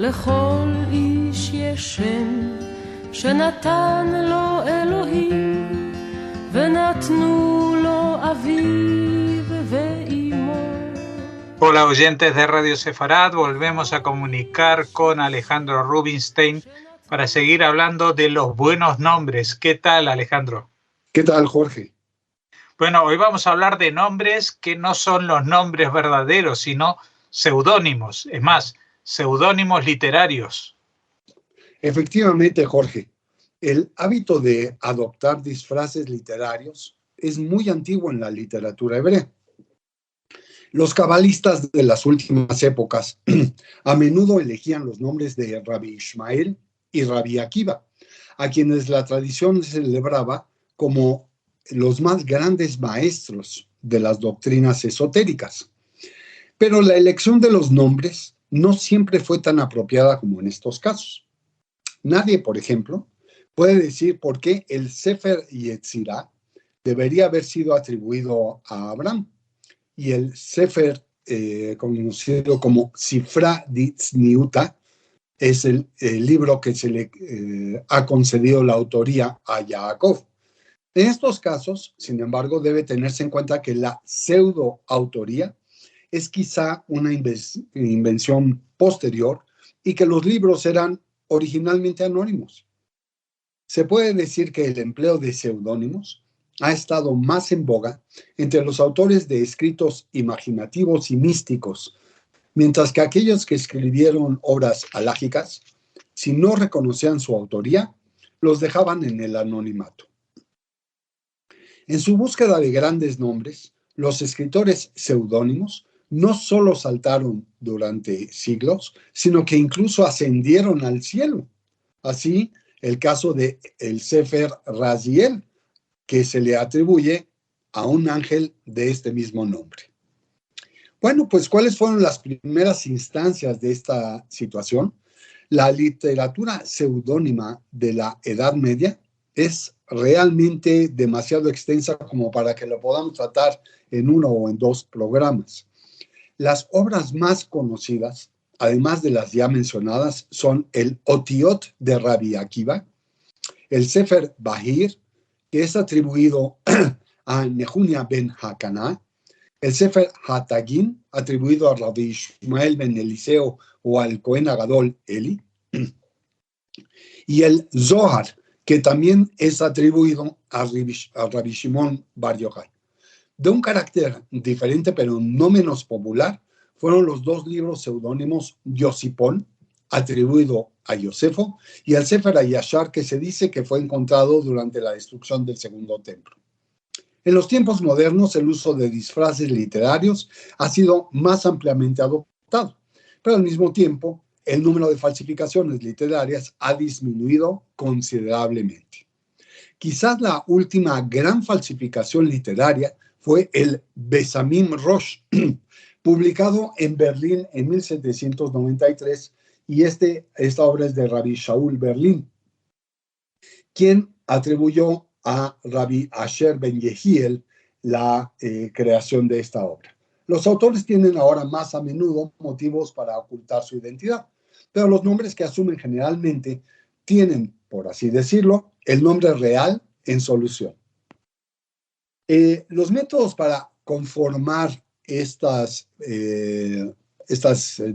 לכל איש יש שם שנתן לו אלוהים ונתנו לו אביו ואימו. Hola oyentes de Radio Sefarad, volvemos a comunicar con Alejandro Rubinstein para seguir hablando de los buenos nombres. ¿Qué tal, Alejandro? ¿Qué tal, Jorge? Bueno, hoy vamos a hablar de nombres que no son los nombres verdaderos, sino seudónimos, es más, seudónimos literarios. Efectivamente, Jorge, el hábito de adoptar disfraces literarios es muy antiguo en la literatura hebrea. Los cabalistas de las últimas épocas a menudo elegían los nombres de Rabbi Ishmael y Rabbi Akiva, a quienes la tradición celebraba como los más grandes maestros de las doctrinas esotéricas. Pero la elección de los nombres no siempre fue tan apropiada como en estos casos. Nadie, por ejemplo, puede decir por qué el Sefer Yetzirah debería haber sido atribuido a Abraham y el Sefer, conocido como Sifra Ditzniuta, es el libro que se le ha concedido la autoría a Jacob. En estos casos, sin embargo, debe tenerse en cuenta que la pseudoautoría es quizá una invención posterior y que los libros eran originalmente anónimos. Se puede decir que el empleo de seudónimos ha estado más en boga entre los autores de escritos imaginativos y místicos, mientras que aquellos que escribieron obras alágicas, si no reconocían su autoría, los dejaban en el anonimato. En su búsqueda de grandes nombres, los escritores seudónimos no solo saltaron durante siglos, sino que incluso ascendieron al cielo. Así, el caso de el Sefer Raziel, que se le atribuye a un ángel de este mismo nombre. Bueno, pues, ¿cuáles fueron las primeras instancias de esta situación? La literatura seudónima de la Edad Media es realmente demasiado extensa como para que lo podamos tratar en uno o en dos programas. Las obras más conocidas, además de las ya mencionadas, son el Otiot de Rabbi Akiva, el Sefer Bahir, que es atribuido a Nehunia ben Hakaná, el Sefer Hatagim, atribuido a Rabbi Ishmael ben Eliseo o al Cohen Agadol Eli, y el Zohar, que también es atribuido a Rabbi Shimon Bar Yochai. De un carácter diferente, pero no menos popular, fueron los dos libros seudónimos Yosipón, atribuido a Yosefo, y el Sefer Hayashar, que se dice que fue encontrado durante la destrucción del Segundo Templo. En los tiempos modernos, el uso de disfraces literarios ha sido más ampliamente adoptado, pero al mismo tiempo, el número de falsificaciones literarias ha disminuido considerablemente. Quizás la última gran falsificación literaria fue el Besamim Rosh, publicado en Berlín en 1793, y esta obra es de Rabbi Shaul Berlin, quien atribuyó a Rabbi Asher ben Yehiel la creación de esta obra. Los autores tienen ahora más a menudo motivos para ocultar su identidad, pero los nombres que asumen generalmente tienen, por así decirlo, el nombre real en solución. Los métodos para conformar estas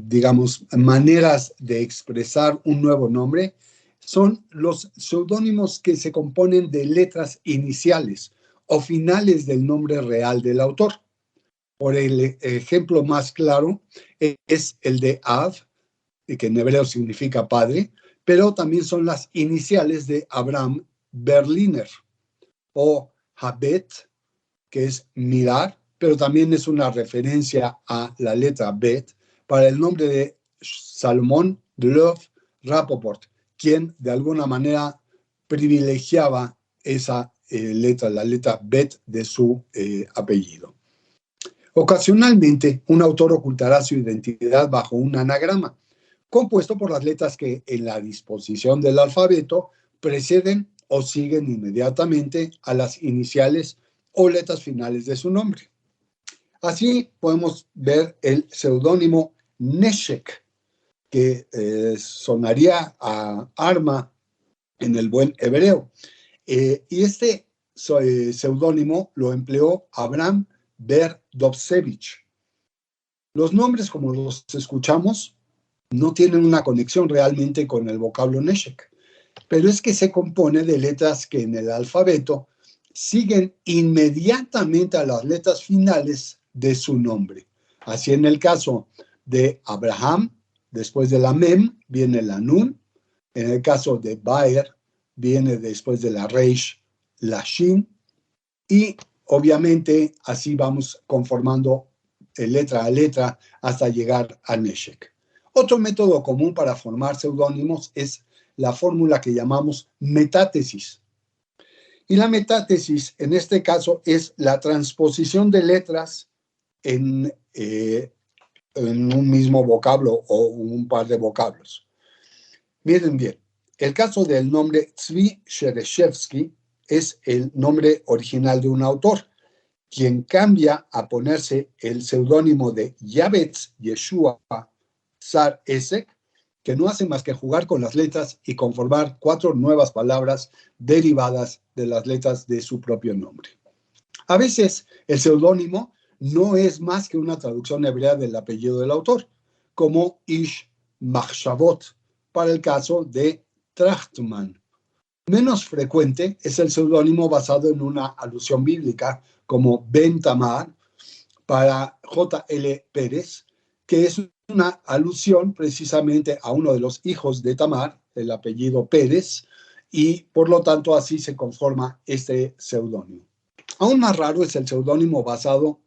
digamos, maneras de expresar un nuevo nombre son los seudónimos que se componen de letras iniciales o finales del nombre real del autor. Por el ejemplo más claro es el de Av, que en hebreo significa padre, pero también son las iniciales de Abraham Berliner, o Habet, que es mirar, pero también es una referencia a la letra Bet para el nombre de Salomón Dlov Rapoport, quien de alguna manera privilegiaba esa letra, la letra Bet de su apellido. Ocasionalmente, un autor ocultará su identidad bajo un anagrama, compuesto por las letras que en la disposición del alfabeto preceden o siguen inmediatamente a las iniciales o letras finales de su nombre. Así podemos ver el seudónimo Neshek, que sonaría a arma en el buen hebreo. Y este seudónimo lo empleó Abraham Ber Dovsevich. Los nombres, como los escuchamos, no tienen una conexión realmente con el vocablo Neshek, pero es que se compone de letras que en el alfabeto siguen inmediatamente a las letras finales de su nombre. Así en el caso de Abraham, después de la Mem viene la Nun. En el caso de Baer, viene después de la Reish, la Shin. Y obviamente así vamos conformando letra a letra hasta llegar a Neshek. Otro método común para formar seudónimos es la fórmula que llamamos metátesis. Y la metátesis, en este caso, es la transposición de letras en un mismo vocablo o un par de vocablos. Miren bien, el caso del nombre Tzvi Shereshevsky es el nombre original de un autor, quien cambia a ponerse el seudónimo de Yavetz Yeshua Sar Esek, que no hace más que jugar con las letras y conformar 4 nuevas palabras derivadas de las letras de su propio nombre. A veces el seudónimo no es más que una traducción hebrea del apellido del autor, como Ish Machshavot, para el caso de Trachtman. Menos frecuente es el seudónimo basado en una alusión bíblica, como Ben Tamar, para J.L. Pérez, que es una alusión precisamente a uno de los hijos de Tamar, el apellido Pérez, y por lo tanto así se conforma este seudónimo. Aún más raro es el seudónimo basado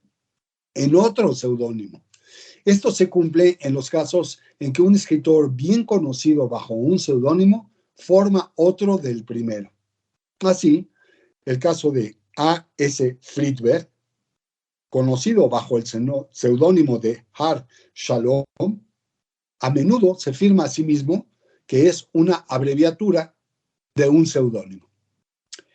en otro seudónimo. Esto se cumple en los casos en que un escritor bien conocido bajo un seudónimo forma otro del primero. Así, el caso de A.S. Friedberg, conocido bajo el seudónimo de Har Shalom, a menudo se firma a sí mismo que es una abreviatura de un seudónimo.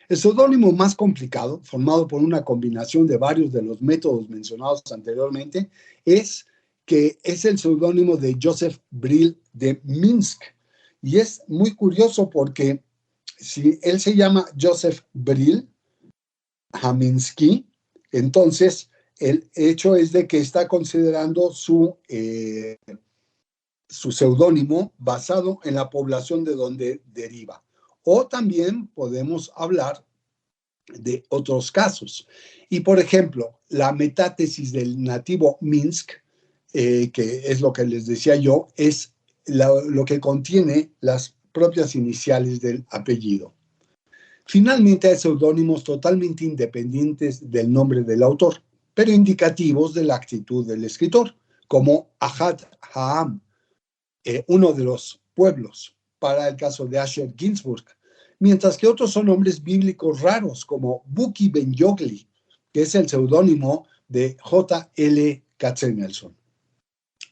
El seudónimo más complicado, formado por una combinación de varios de los métodos mencionados anteriormente, es el seudónimo de Joseph Brill de Minsk. Y es muy curioso porque si él se llama Joseph Brill Haminsky, entonces el hecho es de que está considerando su seudónimo basado en la población de donde deriva. O también podemos hablar de otros casos. Y, por ejemplo, la metátesis del nativo Minsk, que es lo que les decía yo, es lo que contiene las propias iniciales del apellido. Finalmente, hay seudónimos totalmente independientes del nombre del autor, pero indicativos de la actitud del escritor, como Ahad Ha'am, uno de los pueblos, para el caso de Asher Ginsburg, mientras que otros son nombres bíblicos raros, como Buki Ben Yogli, que es el seudónimo de J.L. Katzenelson.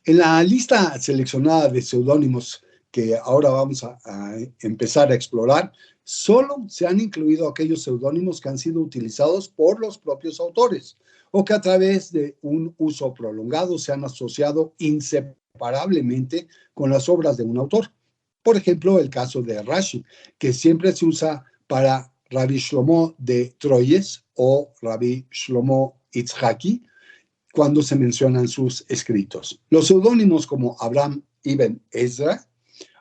En la lista seleccionada de seudónimos que ahora vamos a empezar a explorar, solo se han incluido aquellos seudónimos que han sido utilizados por los propios autores o que a través de un uso prolongado se han asociado inseparablemente con las obras de un autor. Por ejemplo, el caso de Rashi, que siempre se usa para Rabbi Shlomo de Troyes o Rabbi Shlomo Itzhaki cuando se mencionan sus escritos. Los seudónimos como Abraham Ibn Ezra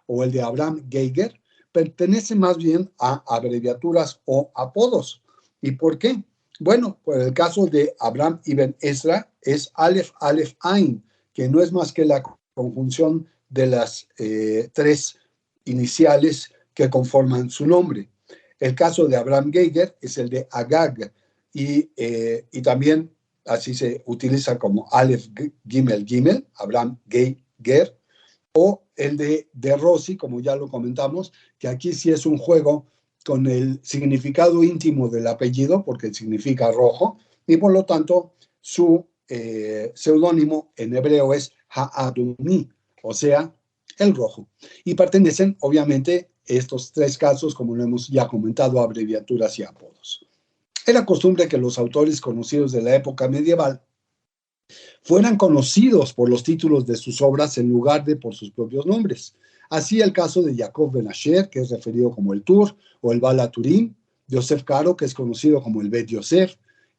o el de Abraham Geiger pertenecen más bien a abreviaturas o apodos. ¿Y por qué? Bueno, por el caso de Abraham Ibn Ezra es Aleph Aleph Ain, que no es más que la conjunción de las 3 iniciales que conforman su nombre. El caso de Abraham Geiger es el de Agag y también así se utiliza como Aleph Gimel Gimel, Abraham Geiger, o el de Rossi, como ya lo comentamos, que aquí sí es un juego con el significado íntimo del apellido, porque significa rojo, y por lo tanto su seudónimo en hebreo es Ha'adumi, o sea, el rojo. Y pertenecen, obviamente, estos 3 casos, como lo hemos ya comentado, a abreviaturas y apodos. Era costumbre que los autores conocidos de la época medieval fueran conocidos por los títulos de sus obras en lugar de por sus propios nombres. Así el caso de Yaakov Ben Asher, que es referido como el Tur o el Baal HaTurim, Yosef Karo, que es conocido como el Bet Yosef,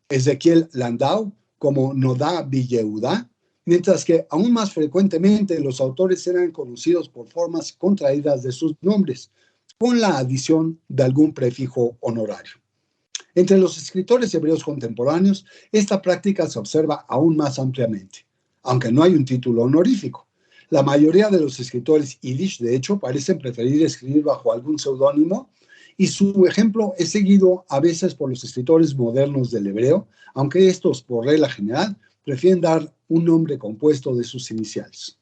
Ezequiel Landau como Nodá Billehudá, mientras que aún más frecuentemente los autores eran conocidos por formas contraídas de sus nombres, con la adición de algún prefijo honorario. Entre los escritores hebreos contemporáneos, esta práctica se observa aún más ampliamente, aunque no hay un título honorífico. La mayoría de los escritores yiddish, de hecho, parecen preferir escribir bajo algún seudónimo, y su ejemplo es seguido a veces por los escritores modernos del hebreo, aunque estos, por regla general, prefieren dar un nombre compuesto de sus iniciales.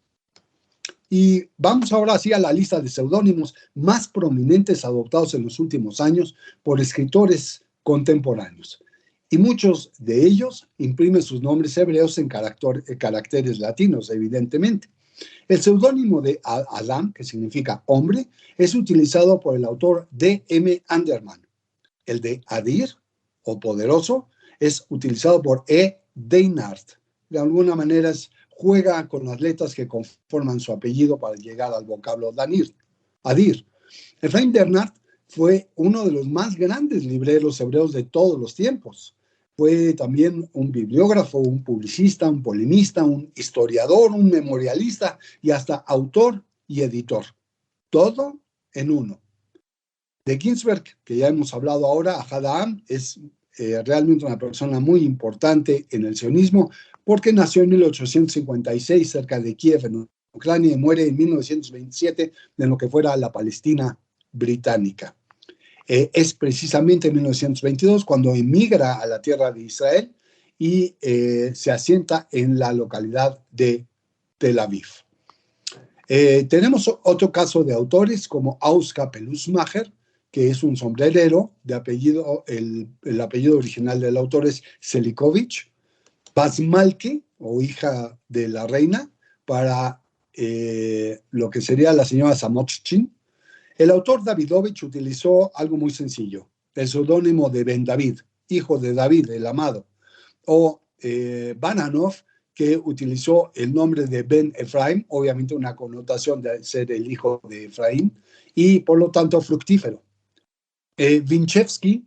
Y vamos ahora sí a la lista de seudónimos más prominentes adoptados en los últimos años por escritores contemporáneos. Y muchos de ellos imprimen sus nombres hebreos en caracteres latinos, evidentemente. El seudónimo de Adam, que significa hombre, es utilizado por el autor D.M. Anderman. El de Adir, o poderoso, es utilizado por E. Deinart. De alguna manera juega con las letras que conforman su apellido para llegar al vocablo Adir. Efraim Deinart fue uno de los más grandes libreros hebreos de todos los tiempos. Fue también un bibliógrafo, un publicista, un polemista, un historiador, un memorialista y hasta autor y editor. Todo en uno. De Ginsberg, que ya hemos hablado ahora, Ahad es realmente una persona muy importante en el sionismo porque nació en 1856 cerca de Kiev, en Ucrania, y muere en 1927 en lo que fuera la Palestina británica. Es precisamente en 1922 cuando emigra a la tierra de Israel y se asienta en la localidad de Tel Aviv. Tenemos otro caso de autores como Auska Pelusmacher, que es un sombrerero de apellido, el apellido original del autor es Selikovich, Basmalke, o hija de la reina, para lo que sería la señora Samochchin. El autor Davidovich utilizó algo muy sencillo, el seudónimo de Ben David, hijo de David, el amado, o Bananov, que utilizó el nombre de Ben Efraim, obviamente una connotación de ser el hijo de Efraín, y por lo tanto fructífero.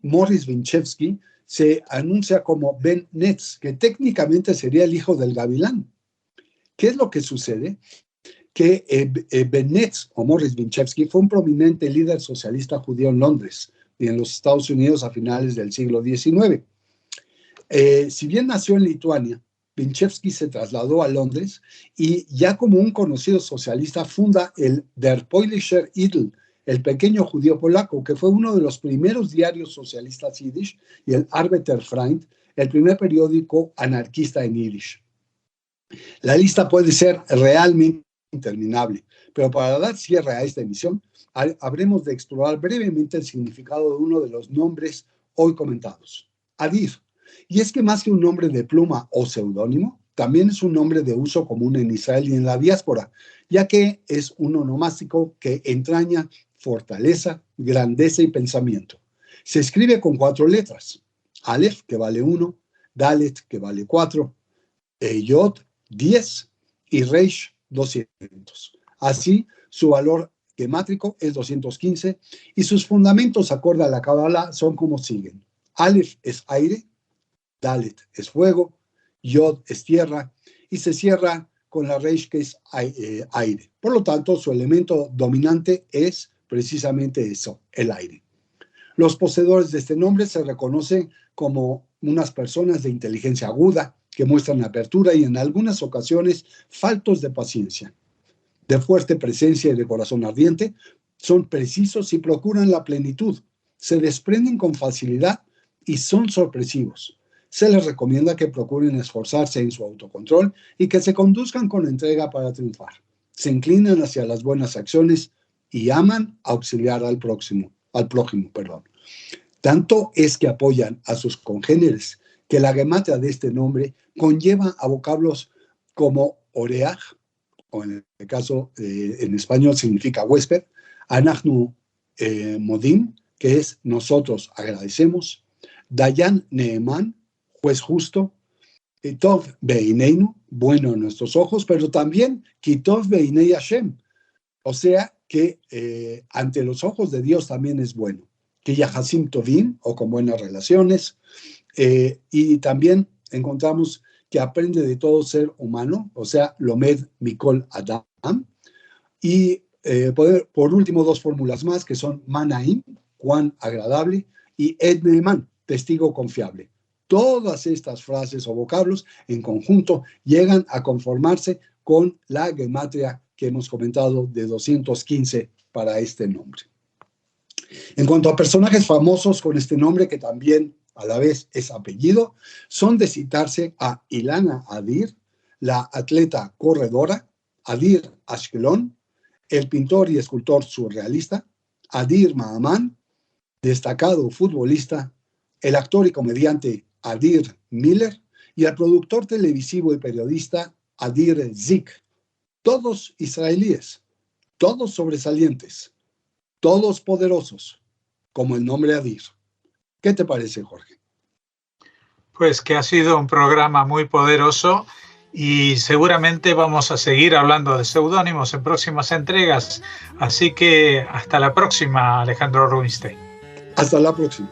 Morris Winchevsky, se anuncia como Ben Netz, que técnicamente sería el hijo del gavilán. ¿Qué es lo que sucede? Que Ben Netz, o Morris Winchevsky, fue un prominente líder socialista judío en Londres y en los Estados Unidos a finales del siglo XIX. Si bien nació en Lituania, Winchevsky se trasladó a Londres y ya como un conocido socialista funda el Der Polnischer Idol, el pequeño judío polaco, que fue uno de los primeros diarios socialistas yiddish, y el Arbeiterfreund, el primer periódico anarquista en yiddish. La lista puede ser realmente interminable, pero para dar cierre a esta emisión, habremos de explorar brevemente el significado de uno de los nombres hoy comentados, Adir. Y es que más que un nombre de pluma o seudónimo, también es un nombre de uso común en Israel y en la diáspora, ya que es un onomástico que entraña fortaleza, grandeza y pensamiento. Se escribe con 4 letras, Aleph, que vale 1, Dalet, que vale 4, Yod, 10 y Reish, 200. Así, su valor gemátrico es 215 y sus fundamentos, acorde a la Kabbalah, son como siguen. Aleph es aire, Dalet es fuego, Yod es tierra y se cierra con la Reish, que es aire. Por lo tanto, su elemento dominante es precisamente eso, el aire. Los poseedores de este nombre se reconocen como unas personas de inteligencia aguda que muestran apertura y en algunas ocasiones faltos de paciencia, de fuerte presencia y de corazón ardiente, son precisos y procuran la plenitud, se desprenden con facilidad y son sorpresivos. Se les recomienda que procuren esforzarse en su autocontrol y que se conduzcan con entrega para triunfar. Se inclinan hacia las buenas acciones y aman auxiliar al prójimo. Tanto es que apoyan a sus congéneres que la gematria de este nombre conlleva a vocablos como oreaj, o en el caso en español significa huésped, anachnu modim, que es nosotros agradecemos, dayan neeman, juez justo, Tov Beineinu, bueno en nuestros ojos, pero también Kitov Beinei Hashem, o sea que ante los ojos de Dios también es bueno, que Yahasim Tovim, o con buenas relaciones, y también encontramos que aprende de todo ser humano, o sea, Lomed Mikol Adam, y por último 2 fórmulas más que son Manaim, cuán agradable, y Ed Neeman, testigo confiable. Todas estas frases o vocablos en conjunto llegan a conformarse con la gematria que hemos comentado de 215 para este nombre. En cuanto a personajes famosos con este nombre, que también a la vez es apellido, son de citarse a Ilana Adir, la atleta corredora, Adir Ashkelon, el pintor y escultor surrealista, Adir Mahaman, destacado futbolista, el actor y comediante Adir Miller y el productor televisivo y periodista Adir Zik, todos israelíes, todos sobresalientes, todos poderosos, como el nombre Adir. ¿Qué te parece, Jorge? Pues que ha sido un programa muy poderoso y seguramente vamos a seguir hablando de seudónimos en próximas entregas. Así que hasta la próxima, Alejandro Rubinstein. Hasta la próxima.